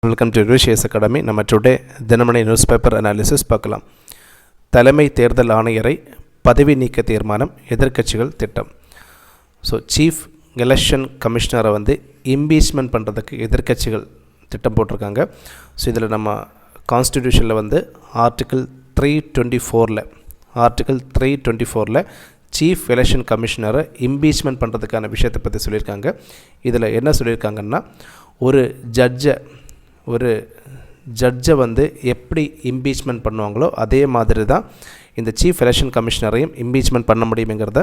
Welcome to Rishiyas academy. நம்ம today Dinamani news paper analysis பார்க்கலாம். தலைமை தேர்தல் ஆணையரை பதவி நீக்க தீர்மானம், எதிர்க்கட்சிகள் திட்டம். ஸோ சீஃப் எலெக்ஷன் கமிஷனரை இம்பீச்மெண்ட் பண்ணுறதுக்கு எதிர்க்கட்சிகள் திட்டம் போட்டிருக்காங்க. ஸோ இதில் நம்ம கான்ஸ்டிடியூஷனில் ஆர்டிக்கிள் 324 சீஃப் எலெக்ஷன் கமிஷனரை இம்பீச்மெண்ட் பண்ணுறதுக்கான விஷயத்தை பற்றி சொல்லியிருக்காங்க. இதில் என்ன சொல்லியிருக்காங்கன்னா, ஒரு ஜட்ஜை எப்படி இம்பீச்மெண்ட் பண்ணுவாங்களோ அதே மாதிரி தான் இந்த சீஃப் எலெக்ஷன் கமிஷனரையும் இம்பீச்மெண்ட் பண்ண முடியுங்கிறத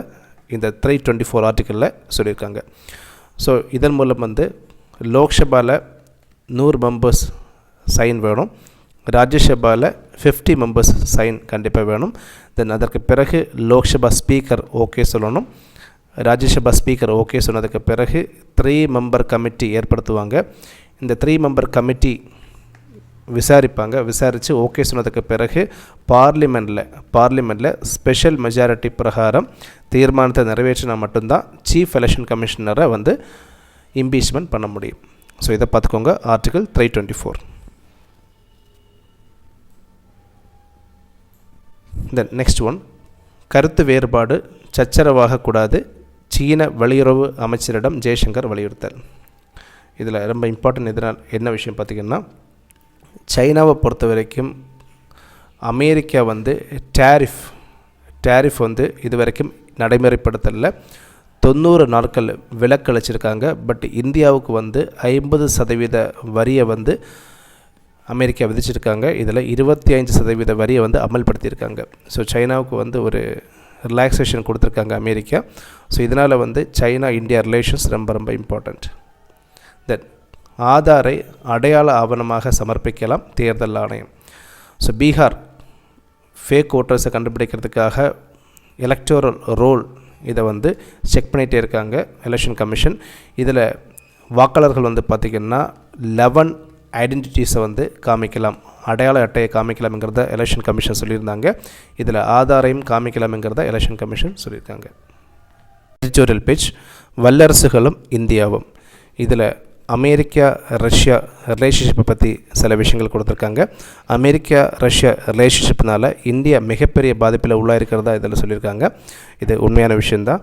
இந்த 324 ஆர்டிக்கிளில் சொல்லியிருக்காங்க. ஸோ இதன் மூலம் லோக்சபாவில் 100 மெம்பர்ஸ் சைன் வேணும், ராஜ்யசபாவில் 50 மெம்பர்ஸ் சைன் கண்டிப்பாக வேணும். தென் அதற்கு பிறகு லோக்சபா ஸ்பீக்கர் ஓகே சொல்லணும். ராஜ்யசபா ஸ்பீக்கர் ஓகே சொன்னதுக்கு பிறகு 3 மெம்பர் கமிட்டி ஏற்படுத்துவாங்க. இந்த 3 மெம்பர் கமிட்டி விசாரித்து ஓகே சொன்னதுக்கு பிறகு பார்லிமெண்ட்டில் ஸ்பெஷல் மெஜாரிட்டி பிரகாரம் தீர்மானத்தை நிறைவேற்றினா மட்டும்தான் சீஃப் எலெக்ஷன் கமிஷனரை இம்பீச்மெண்ட் பண்ண முடியும். ஸோ இதை பார்த்துக்கோங்க, ஆர்டிகிள் 324. தென் நெக்ஸ்ட் ஒன், கருத்து வேறுபாடு சச்சரவாகக்கூடாது, சீன வெளியுறவு அமைச்சரிடம் ஜெய்சங்கர் வலியுறுத்தல். இதில் ரொம்ப இம்பார்ட்டன்ட் இதனால் என்ன விஷயம் பார்த்திங்கன்னா, சைனாவை பொறுத்த வரைக்கும் அமெரிக்கா டேரிஃப் இது வரைக்கும் நடைமுறைப்படுத்தல. 90 நாட்கள் விலக்கு அளிச்சிருக்காங்க. பட் இந்தியாவுக்கு 50% வரியை அமெரிக்கா விதிச்சிருக்காங்க. இதில் 25% வரியை அமல்படுத்தியிருக்காங்க. ஸோ சைனாவுக்கு ஒரு ரிலாக்ஸேஷன் கொடுத்துருக்காங்க அமெரிக்கா. ஸோ இதனால் சைனா இந்தியா ரிலேஷன்ஸ் ரொம்ப இம்பார்ட்டண்ட். தென் ஆதாரை அடையாள ஆவணமாக சமர்ப்பிக்கலாம் தேர்தல் ஆணையம். ஸோ பீகார் ஃபேக் ஓட்டர்ஸை கண்டுபிடிக்கிறதுக்காக எலக்டோரல் ரோல் இதை செக் பண்ணிகிட்டே இருக்காங்க எலெக்ஷன் கமிஷன். இதில் வாக்காளர்கள் பார்த்திங்கன்னா 11 ஐடென்டிட்டிஸை காமிக்கலாம், அடையாள அட்டையை காமிக்கலாம்ங்கிறத எலெக்ஷன் கமிஷன் சொல்லியிருந்தாங்க. இதில் ஆதாரையும் காமிக்கலாம்ங்கிறத எலெக்ஷன் கமிஷன் சொல்லியிருக்காங்க. எடிட்டோரியல் பேஜ், வல்லரசுகளும் இந்தியாவும். இதில் அமெரிக்கா ரஷ்யா ரிலேஷன்ஷிப்பை பற்றி சில விஷயங்கள் கொடுத்துருக்காங்க. அமெரிக்கா ரஷ்யா ரிலேஷன்ஷிப்னால் இந்தியா மிகப்பெரிய பாதிப்பில் உள்ளாயிருக்கிறதா இதில் சொல்லியிருக்காங்க. இது உண்மையான விஷயந்தான்.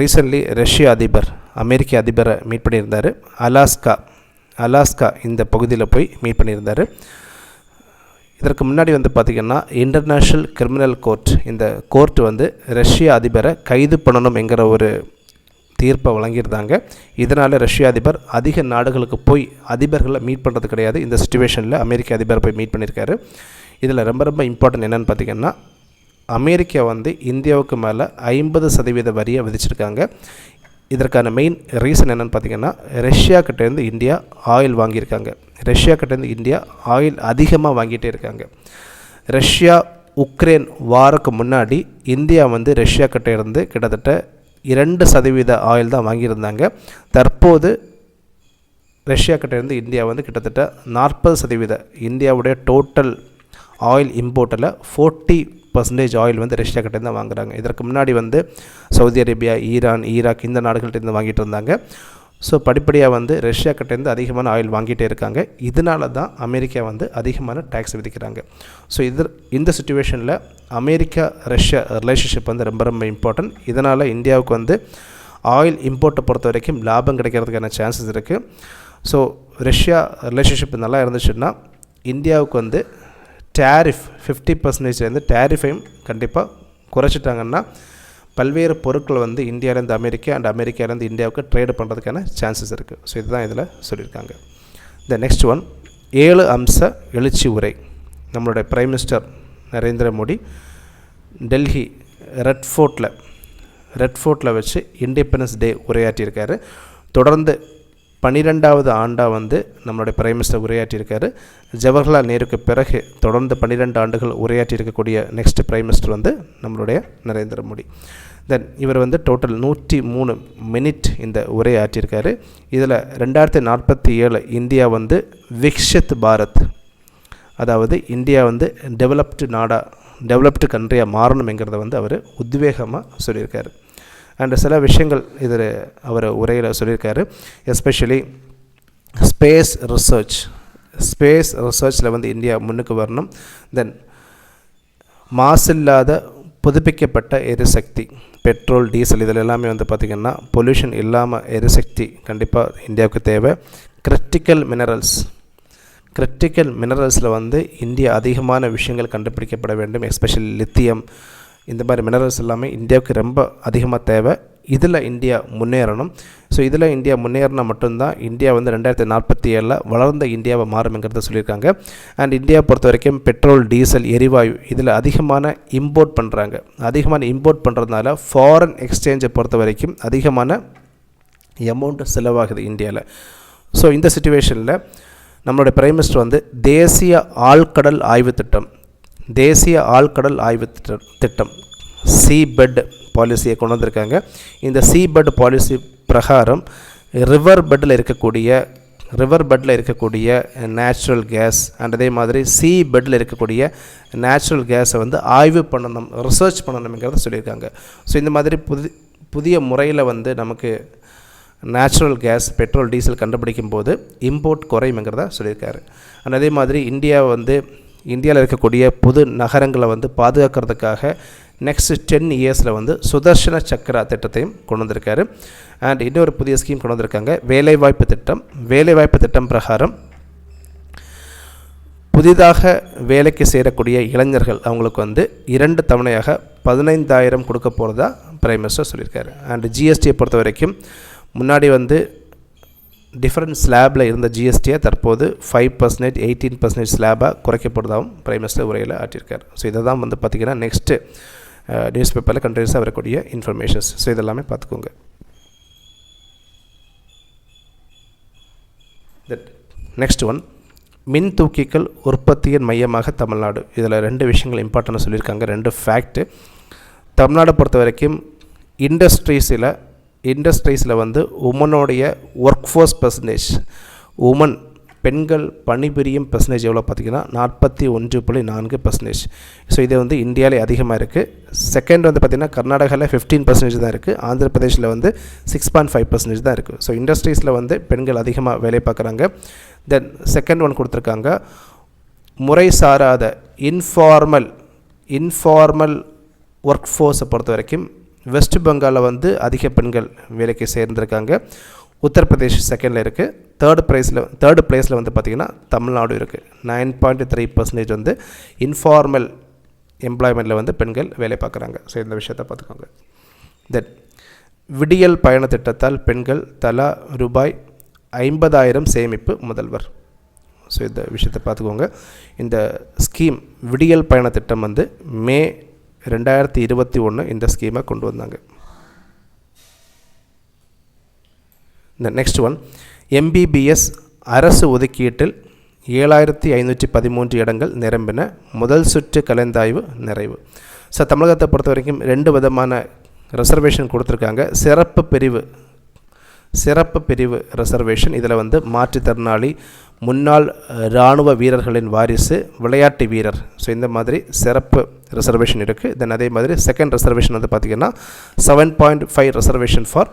ரீசன்ட்லி ரஷ்ய அதிபர் அமெரிக்க அதிபரை மீட் பண்ணியிருந்தார். அலாஸ்கா இந்த பகுதியில் போய் மீட் பண்ணியிருந்தார். இதற்கு முன்னாடி பார்த்திங்கன்னா இன்டர்நேஷ்னல் கிரிமினல் கோர்ட், இந்த கோர்ட் ரஷ்ய அதிபரை கைது பண்ணணும் என்கிற ஒரு தீர்ப்பை வழங்கியிருந்தாங்க. இதனால் ரஷ்ய அதிபர் அதிக நாடுகளுக்கு போய் அதிபர்களை மீட் பண்ணுறது கிடையாது. இந்த சிச்சுவேஷனில் அமெரிக்க அதிபரை போய் மீட் பண்ணியிருக்காரு. இதில் ரொம்ப இம்பார்ட்டன்ட் என்னென்னு பார்த்திங்கன்னா, அமெரிக்கா இந்தியாவுக்கு மேலே 50% வரியை விதிச்சிருக்காங்க. இதற்கான மெயின் ரீசன் என்னென்னு பார்த்திங்கன்னா, ரஷ்யா கிட்டேருந்து இந்தியா ஆயில் வாங்கியிருக்காங்க. ரஷ்யா கிட்டேருந்து இந்தியா ஆயில் அதிகமாக வாங்கிட்டே இருக்காங்க. ரஷ்யா உக்ரைன் வாருக்கு முன்னாடி இந்தியா ரஷ்யா கிட்டேருந்து கிட்டத்தட்ட 2% ஆயில் தான் வாங்கியிருந்தாங்க. தற்போது ரஷ்யா கிட்டேருந்து இந்தியா கிட்டத்தட்ட 40%, இந்தியாவுடைய டோட்டல் ஆயில் இம்போர்ட்டில் 40% ஆயில் ரஷ்யா கிட்டேருந்து தான் வாங்குகிறாங்க. இதற்கு முன்னாடி சவுதி அரேபியா, ஈரான், ஈராக் இந்த நாடுகள்கிட்டேருந்து வாங்கிட்டு இருந்தாங்க. ஸோ படிப்படியாக ரஷ்யா கிட்டேருந்து அதிகமான ஆயில் வாங்கிட்டே இருக்காங்க. இதனால தான் அமெரிக்கா அதிகமான டேக்ஸ் விதிக்கிறாங்க. ஸோ இந்த சிச்சுவேஷனில் அமெரிக்கா ரஷ்யா ரிலேஷன்ஷிப் ரொம்ப இம்பார்ட்டன்ட். இதனால் இந்தியாவுக்கு ஆயில் இம்போர்ட்டை பொறுத்த வரைக்கும் லாபம் கிடைக்கிறதுக்கான சான்சஸ் இருக்குது. ஸோ ரஷ்யா ரிலேஷன்ஷிப் நல்லா இருந்துச்சுன்னா இந்தியாவுக்கு டேரிஃப் 50% டேரிஃபையும் கண்டிப்பாக குறைச்சிட்டாங்கன்னா பல்வேறு பொருட்கள் இந்தியாவிலேருந்து அமெரிக்கா அண்ட் அமெரிக்காவிலேருந்து இந்தியாவுக்கு ட்ரேடு பண்ணுறதுக்கான சான்சஸ் இருக்குது. ஸோ இதுதான் இதில் சொல்லியிருக்காங்க. இந்த நெக்ஸ்ட் ஒன், 7 அம்ச எழுச்சி உரை. நம்மளுடைய prime minister Narendra Modi Delhi red ஃபோர்ட்டில் வச்சு இண்டிபெண்டன்ஸ் டே உரையாற்றியிருக்காரு. தொடர்ந்து 12வது ஆண்டாக நம்மளுடைய பிரைம் மினிஸ்டர் உரையாற்றியிருக்காரு. ஜவஹர்லால் நேருக்கு பிறகு தொடர்ந்து 12 ஆண்டுகள் உரையாற்றியிருக்கக்கூடிய நெக்ஸ்ட் பிரைம் மினிஸ்டர் நம்மளுடைய நரேந்திர மோடி. தென் இவர் டோட்டல் 103 மினிட் இந்த உரையாற்றியிருக்காரு. இதில் 2047 இந்தியா விக்ஷித் பாரத், அதாவது இந்தியா டெவலப்டு கண்ட்ரியாக மாறணுங்கிறத அவர் உத்வேகமாக சொல்லியிருக்காரு. அண்ட் சில விஷயங்கள் இதில் அவர் உரையில் சொல்லியிருக்காரு. எஸ்பெஷலி ஸ்பேஸ் ஸ்பேஸ் ரிசர்ச்சில் வந்து இந்தியா முன்னுக்கு வரணும். தென் மாசில்லாத புதுப்பிக்கப்பட்ட எரிசக்தி, பெட்ரோல், டீசல் இதில் எல்லாமே வந்து பார்த்திங்கன்னா பொல்யூஷன் இல்லாமல் எரிசக்தி கண்டிப்பாக இந்தியாவுக்கு தேவை. கிரிட்டிக்கல் மினரல்ஸில் வந்து இந்தியா அதிகமான விஷயங்கள் கண்டுபிடிக்கப்பட வேண்டும். எஸ்பெஷலி லித்தியம், இந்த மாதிரி மினரல்ஸ் எல்லாமே இந்தியாவுக்கு ரொம்ப அதிகமாக தேவை. இதில் இந்தியா முன்னேறணும். ஸோ இதில் இந்தியா முன்னேறினா மட்டும்தான் இந்தியா வந்து 2047 வளர்ந்த இந்தியாவை மாறும்ங்கிறத சொல்லியிருக்காங்க. அண்ட் இந்தியாவை பொறுத்த வரைக்கும் பெட்ரோல், டீசல், எரிவாயு இதில் அதிகமான இம்போர்ட் பண்ணுறாங்க. அதிகமான இம்போர்ட் பண்ணுறதுனால ஃபாரின் எக்ஸ்சேஞ்சை பொறுத்த வரைக்கும் அதிகமான அமௌண்ட் செலவாகுது இந்தியாவில். ஸோ இந்த சிச்சுவேஷனில் நம்மளுடைய பிரைம் மினிஸ்டர் வந்து தேசிய ஆழ்கடல் ஆய்வு திட்டம் சீபெட் பாலிசியை கொண்டு வந்திருக்காங்க. இந்த சீபெட் பாலிசி பிரகாரம் ரிவர் பெட்டில் இருக்கக்கூடிய நேச்சுரல் கேஸ் அண்ட் அதே மாதிரி பெட்டில் இருக்கக்கூடிய நேச்சுரல் கேஸை வந்து ஆய்வு பண்ணணும், ரிசர்ச் பண்ணணுங்கிறத சொல்லியிருக்காங்க. ஸோ இந்த மாதிரி புதிய முறையில் வந்து நமக்கு நேச்சுரல் கேஸ், பெட்ரோல், டீசல் கண்டுபிடிக்கும் போது இம்போர்ட் குறையுங்கிறத சொல்லியிருக்காரு. அண்ட் அதே மாதிரி இந்தியாவில் இருக்கக்கூடிய புது நகரங்களை வந்து பாதுகாக்கிறதுக்காக நெக்ஸ்ட் 10 இயர்ஸில் வந்து சுதர்ஷன சக்கரா திட்டத்தையும் கொண்டு வந்திருக்காரு. அண்ட் இன்னொரு புதிய ஸ்கீம் கொண்டு வந்திருக்காங்க, வேலைவாய்ப்பு திட்டம் பிரகாரம் புதிதாக வேலைக்கு சேரக்கூடிய இளைஞர்கள் அவங்களுக்கு வந்து 2 தவணையாக 15,000 கொடுக்க போகிறதா பிரைம் மினிஸ்டர் சொல்லியிருக்காரு. அண்ட் ஜிஎஸ்டியை பொறுத்த வரைக்கும் முன்னாடி வந்து டிஃப்ரெண்ட் ஸ்லாபில் இருந்த ஜிஎஸ்டியை தற்போது 5%, 18% ஸ்லாபாக குறைக்கப்படுதாகவும் பிரைம் மினிஸ்டர் உரையில் ஆற்றியிருக்கார். ஸோ இதை தான் வந்து பார்த்திங்கன்னா நெக்ஸ்ட்டு நியூஸ் பேப்பரில் கண்டினியூஸாக வரக்கூடிய இன்ஃபர்மேஷன்ஸ். ஸோ இதெல்லாமே பார்த்துக்கோங்க. நெக்ஸ்ட் ஒன், மின் தூக்கிகள் உற்பத்தியின் மையமாக தமிழ்நாடு. இதில் 2 விஷயங்கள் இம்பார்ட்டன்ட் சொல்லியிருக்காங்க, 2 ஃபேக்ட்டு. தமிழ்நாடை பொறுத்த வரைக்கும் இண்டஸ்ட்ரீஸில் வந்து உமனுடைய ஒர்க் ஃபோர்ஸ் பர்சன்டேஜ், பெண்கள் பணிபுரியும் பர்சன்டேஜ் எவ்வளோ பார்த்திங்கன்னா 41.4%. ஸோ இது வந்து இந்தியாவிலே அதிகமாக இருக்குது. செகண்ட் வந்து பார்த்திங்கன்னா கர்நாடகாவில் 15% தான் இருக்குது, ஆந்திர பிரதேஷில் வந்து 6.5% தான் இருக்குது. ஸோ இண்டஸ்ட்ரீஸில் வந்து பெண்கள் அதிகமாக வேலை பார்க்குறாங்க. தென் செகண்ட் ஒன் கொடுத்துருக்காங்க, முறை சாராத இன்ஃபார்மல் ஒர்க் ஃபோர்ஸை பொறுத்த வரைக்கும் வெஸ்ட் பெங்காலில் வந்து அதிக பெண்கள் வேலைக்கு சேர்ந்துருக்காங்க. உத்தரப்பிரதேஷ் செகண்டில் இருக்குது. தேர்டு பிளேஸில் வந்து பார்த்திங்கன்னா தமிழ்நாடு இருக்குது. 9.3% வந்து இன்ஃபார்மல் எம்ப்ளாய்மெண்ட்டில் வந்து பெண்கள் வேலை பார்க்குறாங்க. ஸோ இந்த விஷயத்தை பார்த்துக்கோங்க. தென் விடியல் பயண திட்டத்தால் பெண்கள் தலா ரூபாய் 50,000 சேமிப்பு முதல்வர். ஸோ இந்த விஷயத்தை பார்த்துக்கோங்க. இந்த ஸ்கீம் விடியல் பயண திட்டம் வந்து மே 2021 இந்த ஸ்கீமை கொண்டு வந்தாங்க. இந்த நெக்ஸ்ட் ஒன், எம்பிபிஎஸ் அரசு ஒதுக்கீட்டில் 7,513 இடங்கள் நிரம்பின, முதல் சுற்று கலந்தாய்வு நிறைவு. ஸோ தமிழகத்தை பொறுத்த வரைக்கும் 2 விதமான ரிசர்வேஷன் கொடுத்துருக்காங்க. சிறப்பு பிரிவு ரிசர்வேஷன், இதில் வந்து மாற்றுத்திறனாளி, முன்னாள் இராணுவ வீரர்களின் வாரிசு, விளையாட்டு வீரர், ஸோ இந்த மாதிரி சிறப்பு ரிசர்வேஷன் இருக்குது. தென் அதே மாதிரி செகண்ட் ரிசர்வேஷன் வந்து பார்த்திங்கன்னா 7.5 reservation for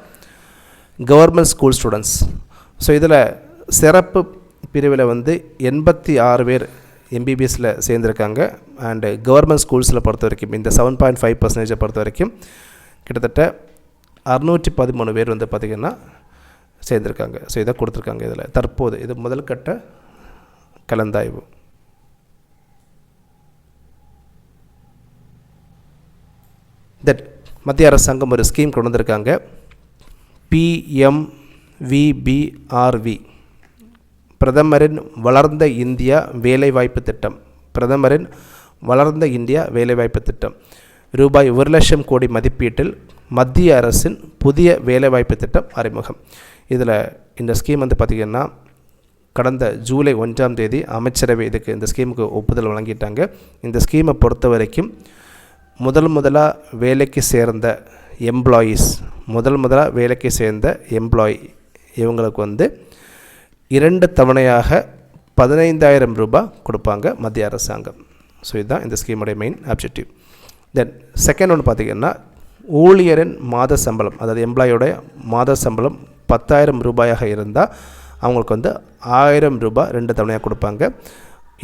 government school students. So இதில் சிறப்பு பிரிவில் வந்து 86 பேர் எம்பிபிஎஸ்சில் சேர்ந்துருக்காங்க. அண்டு கவர்மெண்ட் ஸ்கூல்ஸில் பொறுத்த வரைக்கும் இந்த 7.5% பொறுத்த வரைக்கும் கிட்டத்தட்ட 613 பேர் வந்து பார்த்திங்கன்னா சேர்ந்துருக்காங்க. ஸோ இதை கொடுத்துருக்காங்க. இதில் தற்போது இது முதல் கட்ட கலந்தாய்வு. தட் மத்திய அரசாங்கம் ஒரு ஸ்கீம் கொண்டு வந்திருக்காங்க, PMVBRV, பிரதமரின் வளர்ந்த இந்தியா வேலைவாய்ப்பு திட்டம். ரூபாய் 1,00,000 கோடி மதிப்பீட்டில் மத்திய அரசின் புதிய வேலைவாய்ப்பு திட்டம் அறிமுகம். இதில் இந்த ஸ்கீம் வந்து பார்த்திங்கன்னா கடந்த ஜூலை 1ஆம் தேதி அமைச்சரவை இந்த ஸ்கீமுக்கு ஒப்புதல் வழங்கிட்டாங்க. இந்த ஸ்கீமை பொறுத்த வரைக்கும் முதலாக வேலைக்கு சேர்ந்த எம்ப்ளாயி இவங்களுக்கு வந்து 2 தவணையாக 15,000 ரூபாய் கொடுப்பாங்க மத்திய அரசாங்கம். ஸோ இதுதான் இந்த ஸ்கீமுடைய மெயின் ஆப்ஜெக்டிவ். தென் செகண்ட் ஒன்று பார்த்திங்கன்னா ஊழியரின் மாத சம்பளம், அதாவது எம்ப்ளாயோடைய மாத சம்பளம் 10,000 ரூபாயாக இருந்தால் அவங்களுக்கு வந்து 1000 ரூபாய் 2 தவணையாக கொடுப்பாங்க.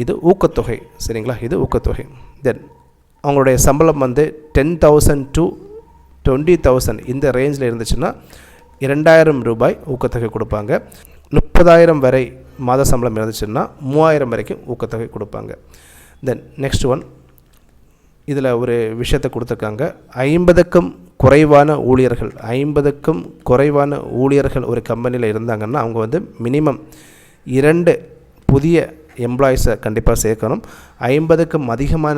இது ஊக்கத்தொகை, சரிங்களா? இது ஊக்கத்தொகை. தென் அவங்களுடைய சம்பளம் வந்து 10,000 to 20,000 இந்த ரேஞ்சில் இருந்துச்சுன்னா 2000 ரூபாய் ஊக்கத்தொகை கொடுப்பாங்க. 30,000 வரை மாத சம்பளம் இருந்துச்சுன்னா 3000 வரைக்கும் ஊக்கத்தொகை கொடுப்பாங்க. தென் நெக்ஸ்ட் ஒன், இதில் ஒரு விஷயத்தை கொடுத்துருக்காங்க. 50க்கும் குறைவான ஊழியர்கள் ஒரு கம்பெனியில் இருந்தாங்கன்னா அவங்க வந்து மினிமம் 2 புதிய எம்ப்ளாயீஸை கண்டிப்பாக சேர்க்கணும். 50க்கும் அதிகமான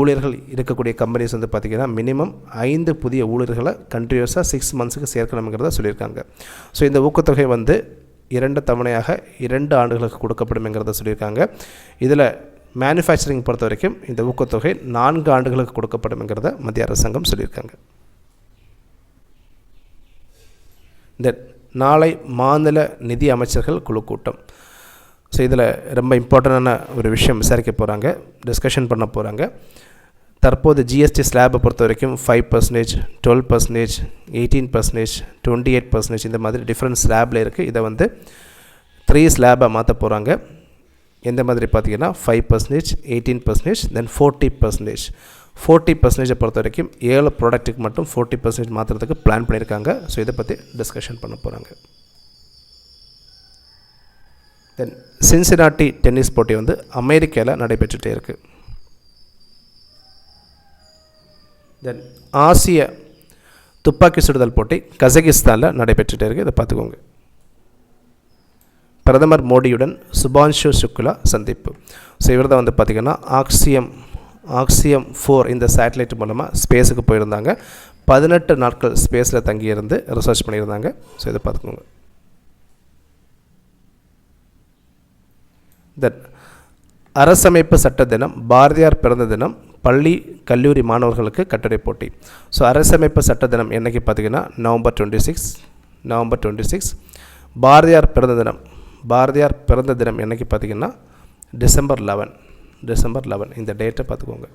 ஊழியர்கள் இருக்கக்கூடிய கம்பெனிஸ் வந்து பார்த்திங்கன்னா மினிமம் 5 புதிய ஊழியர்களை கண்டினியூஸாக 6 மந்த்ஸுக்கு சேர்க்கணுங்கிறத சொல்லியிருக்காங்க. ஸோ இந்த ஊக்கத்தொகை வந்து 2 தவணையாக 2 ஆண்டுகளுக்கு கொடுக்கப்படும்ங்கிறத சொல்லியிருக்காங்க. இதில் மேனுஃபேக்சரிங் பொறுத்த வரைக்கும் இந்த ஊக்கத்தொகை 4 ஆண்டுகளுக்கு கொடுக்கப்படும்ங்கிறத மத்திய அரசாங்கம் சொல்லியிருக்காங்க. தென் நாளை மாநில நிதி அமைச்சர்கள் குழு கூட்டம். ஸோ இதில் ரொம்ப இம்பார்ட்டண்டான ஒரு விஷயம் விசாரிக்க போகிறாங்க, டிஸ்கஷன் பண்ண போகிறாங்க. தற்போது ஜிஎஸ்டி ஸ்லாபை பொறுத்த வரைக்கும் 5%, 12%, 18%, 28% இந்த மாதிரி டிஃப்ரெண்ட் ஸ்லாபில் இருக்குது. இதை வந்து 3 ஸ்லாபாக மாற்ற போகிறாங்க. எந்த மாதிரி பார்த்திங்கன்னா 5%, 18%, தென் 40%. 40% பொறுத்த வரைக்கும் 7 ப்ராடக்ட்டுக்கு மட்டும் 40% மாற்றுறதுக்கு பிளான் பண்ணியிருக்காங்க. ஸோ இதை பற்றி டிஸ்கஷன் பண்ண போகிறாங்க. தென் சின்சினாட்டி டென்னிஸ் போட்டி வந்து அமெரிக்காவில் நடைபெற்றுகிட்டே இருக்குது. தென் ஆசிய துப்பாக்கி சுடுதல் போட்டி கசகிஸ்தானில் நடைபெற்றுகிட்டே இருக்குது. இதை பார்த்துக்கோங்க. பிரதமர் மோடியுடன் சுபான்ஷு சுக்லா சந்திப்பு. ஸோ இவர் தான் வந்து பார்த்திங்கன்னா ஆக்சியம் 4 இந்த சேட்டலைட் மூலமாக ஸ்பேஸுக்கு போயிருந்தாங்க. 18 நாட்கள் ஸ்பேஸில் தங்கியிருந்து ரிசர்ச் பண்ணியிருந்தாங்க. ஸோ இதை பார்த்துக்கோங்க. தென் அரசமைப்பு சட்ட தினம், பாரதியார் பிறந்த தினம், பள்ளி கல்லூரி மாணவர்களுக்கு கட்டுரை போட்டி. ஸோ அரசமைப்பு சட்ட தினம் என்றைக்கு பார்த்திங்கன்னா நவம்பர் 26. பாரதியார் பிறந்த தினம் என்றைக்கு பார்த்திங்கன்னா டிசம்பர் 11 இந்த டேட்டை பார்த்துக்கோங்க.